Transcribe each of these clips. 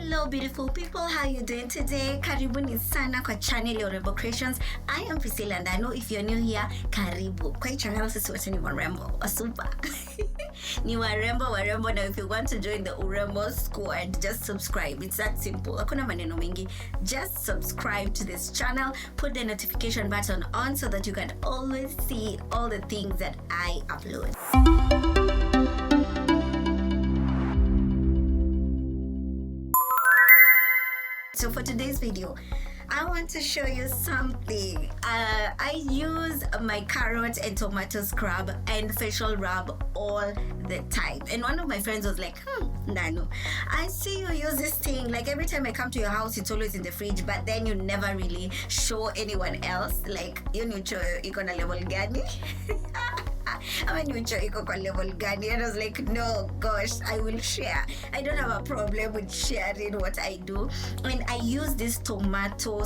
Hello beautiful people, how you doing today? Karibuni sana kwa channel ya Urembo Creations. I am Priscilla and I know if you're new here, karibu. Kwa hii channel sisi wote ni warembo, super. Ni warembo na if you want to join the Urembo squad, just subscribe. It's that simple. Hakuna maneno mengi. Just subscribe to this channel, put the notification button on so that you can always see all the things that I upload. So for today's video, I want to show you something. I use my carrot and tomato scrub and facial rub all the time. And one of my friends was like, Nano, I see you use this thing. Like every time I come to your house, it's always in the fridge, but then you never really show anyone else. Like, you know, iko na level gani? Iko kwa level gani? And I was like, no, gosh, I will share. I don't have a problem with sharing what I do. And I use this tomato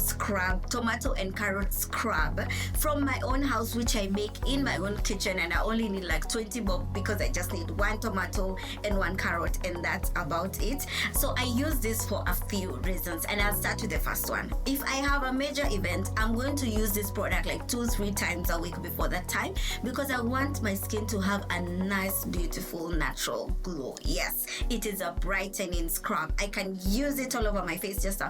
and carrot scrub from my own house, which I make in my own kitchen, and I only need like 20 bob because I just need one tomato and one carrot, and that's about it. So I use this for a few reasons, and I'll start with the first one. If I have a major event, I'm going to use this product like 2-3 times a week before that time, because I want my skin to have a nice, beautiful, natural glow. Yes, it is a brightening scrub. I can use it all over my face, just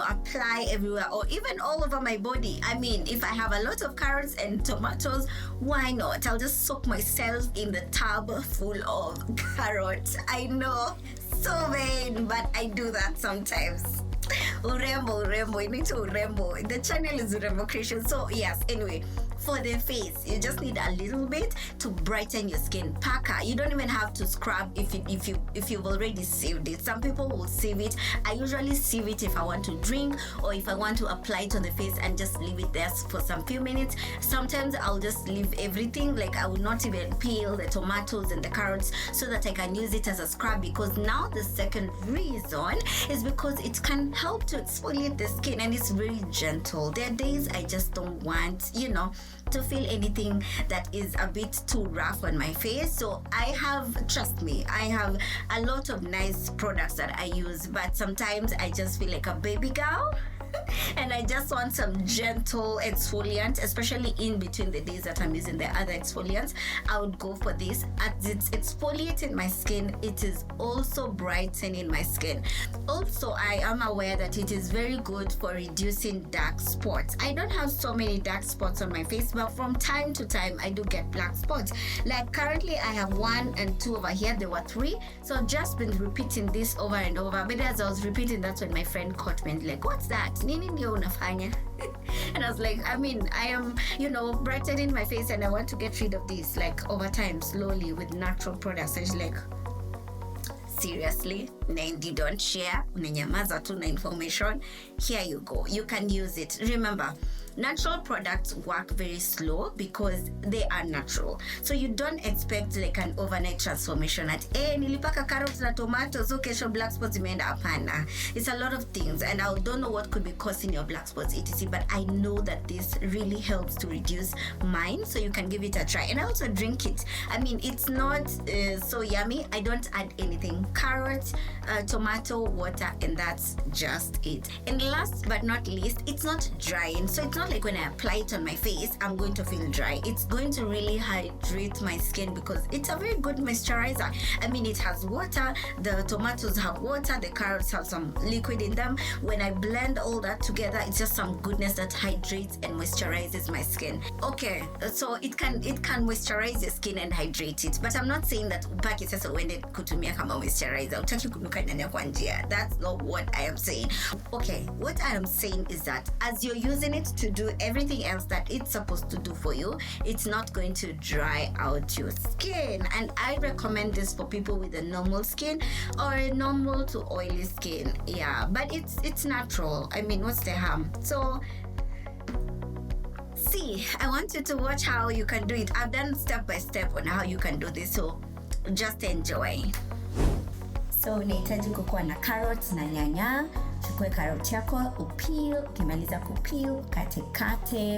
apply everywhere, or even all over my body. I mean, if I have a lot of carrots and tomatoes, why not? I'll just soak myself in the tub full of carrots. I know, so vain, but I do that sometimes. Urembo, you need to Urembo. The channel is Urembo Creations. So yes, anyway, for the face, you just need a little bit to brighten your skin. Paka, you don't even have to scrub if you've already sieved it. Some people will sieve it. I usually sieve it if I want to drink or if I want to apply it on the face and just leave it there for some few minutes. Sometimes I'll just leave everything, like I will not even peel the tomatoes and the carrots so that I can use it as a scrub, because now the second reason is because it can help to exfoliate the skin and it's very gentle. There are days I just don't want, to feel anything that is a bit too rough on my face. So trust me, I have a lot of nice products that I use, but sometimes I just feel like a baby girl. And I just want some gentle exfoliant, especially in between the days that I'm using the other exfoliants. I would go for this. As it's exfoliating my skin, it is also brightening my skin. Also, I am aware that it is very good for reducing dark spots. I don't have so many dark spots on my face, but from time to time I do get black spots. Like currently I have 1 and 2 over here. There were 3, so I've just been repeating this over and over. But as I was repeating, that's when my friend caught me and like, what's that? Nini ndio unafanya? And I was like, I am, brightening my face and I want to get rid of this, like over time, slowly, with natural products. And she's like, seriously? And you don't share? Unanyamaza tu na information? Here you go. You can use it. Remember, natural products work very slow because they are natural. So you don't expect like an overnight transformation at nilipaka carrots na tomatoes, so kesho black spots imeenda. Hapana. It's a lot of things, and I don't know what could be causing your black spots etc, but I know that this really helps to reduce mine, so you can give it a try. And I also drink it. I mean, it's not so yummy. I don't add anything. Carrot, tomato, water, and that's just it. And last but not least, it's not drying. So it's not like when I apply it on my face, I'm going to feel dry. It's going to really hydrate my skin because it's a very good moisturizer. I mean, it has water, the tomatoes have water, the carrots have some liquid in them. When I blend all that together, it's just some goodness that hydrates and moisturizes my skin. Okay, so it can moisturize your skin and hydrate it, but I'm not saying that upaki sasa uende kutumia kama moisturizer. Utaki kunuka ndani kwa njia. That's not what I am saying. Okay, what I am saying is that as you're using it to do everything else that it's supposed to do for you, it's not going to dry out your skin. And I recommend this for people with a normal skin or a normal to oily skin. Yeah, but it's natural. I mean, what's the harm? So see, I want you to watch how you can do it. I've done step by step on how you can do this, so just enjoy. So unahitaji kukuwa na carrot na nyanya. Chukue carrot yako, upeel, ukimaliza kupeel,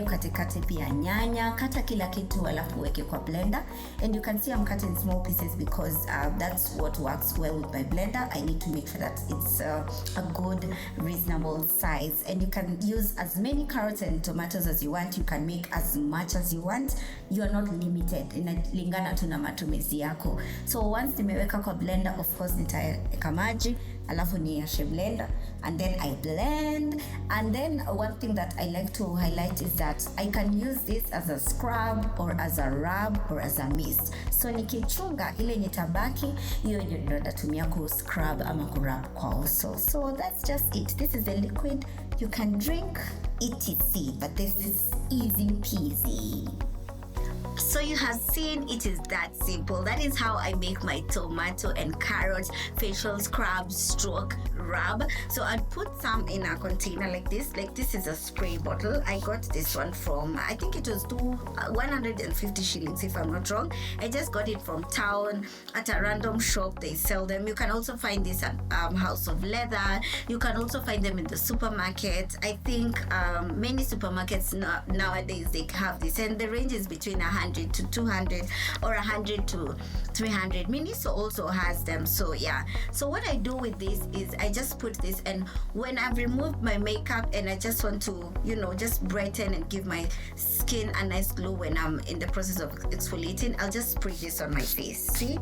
katekate pia nyanya, kata kila kitu alafu weke kwa blender. And you can see I'm cutting small pieces because that's what works well with my blender. I need to make sure that it's a good reasonable size, and you can use as many carrots and tomatoes as you want. You can make as much as you want. You are not limited, inalingana tu na matumizi yako. So once nimeweka kwa blender, of course nitaweka maji alafu niashe blender, and then I blend. And then one thing that I like to highlight is that I can use this as a scrub or as a rub or as a mist. So nikichunga ile nitabaki, hiyo ndio natumia ku scrub ama ku rub kwa uso. So that's just it. This is the liquid you can drink, etc. But this is easy peasy. So you have seen, it is that simple. That is how I make my tomato and carrot facial scrub stroke rub. So I'd put some in a container like this. Like this is a spray bottle. I got this one from, I think it was 150 shillings if I'm not wrong. I just got it from town at a random shop. They sell them. You can also find this at House of Leather. You can also find them in the supermarket. I think many supermarkets nowadays they have this, and the range is between 100 to 200 or 100 to 300. Miniso also has them. So yeah, so what I do with this is I just put this, and when I've removed my makeup and I just want to, you know, just brighten and give my skin a nice glow when I'm in the process of exfoliating, I'll just spray this on my face. See,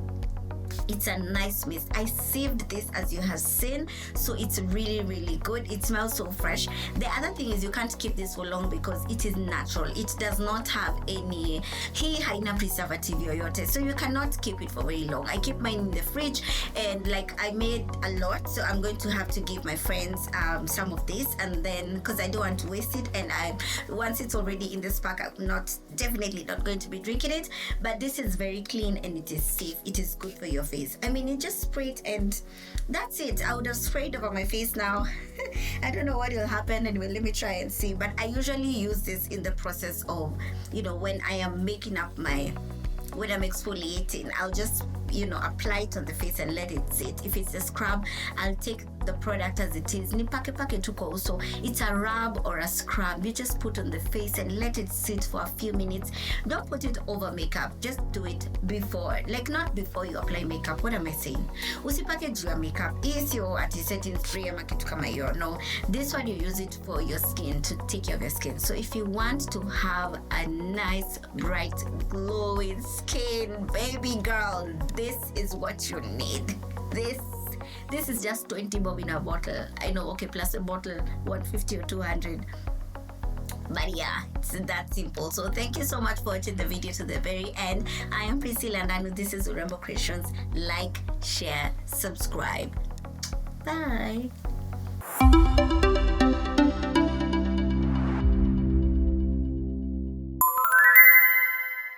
it's a nice mist. I saved this, as you have seen, so it's really good. It smells so fresh. The other thing is you can't keep this for long because it is natural. It does not have any haina preservative yoyote, so you cannot keep it for very long. I keep mine in the fridge, and like I made a lot, so I'm going to have to give my friends some of this, and then because I don't want to waste it, and once it's already in this pack, I'm definitely not going to be drinking it. But this is very clean and it is safe. It is good for your face. I mean, it just sprayed and that's it. I would have sprayed over my face now. I don't know what will happen. Anyway, let me try and see. But I usually use this in the process of, you know, when I am making up when I'm exfoliating, I'll just, you know, apply it on the face and let it sit. If it's a scrub, I'll take the product as it is. Nipake tuko. So it's a rub or a scrub. You just put on the face and let it sit for a few minutes. Don't put it over makeup. Just do it before, like not before you apply makeup. What am I saying? Usipake juu ya makeup. Is your setting spray ama kitu kama hiyo. No, this one you use it for your skin, to take care of your skin. So if you want to have a nice, bright, glowing skin, baby girl, this is what you need. This is just 20 bob in a bottle. I know, okay, plus a bottle 150 or 200. But yeah, it's that simple. So thank you so much for watching the video to the very end. I am Priscilla and this is Urembo Creations. Like, share, subscribe. Bye.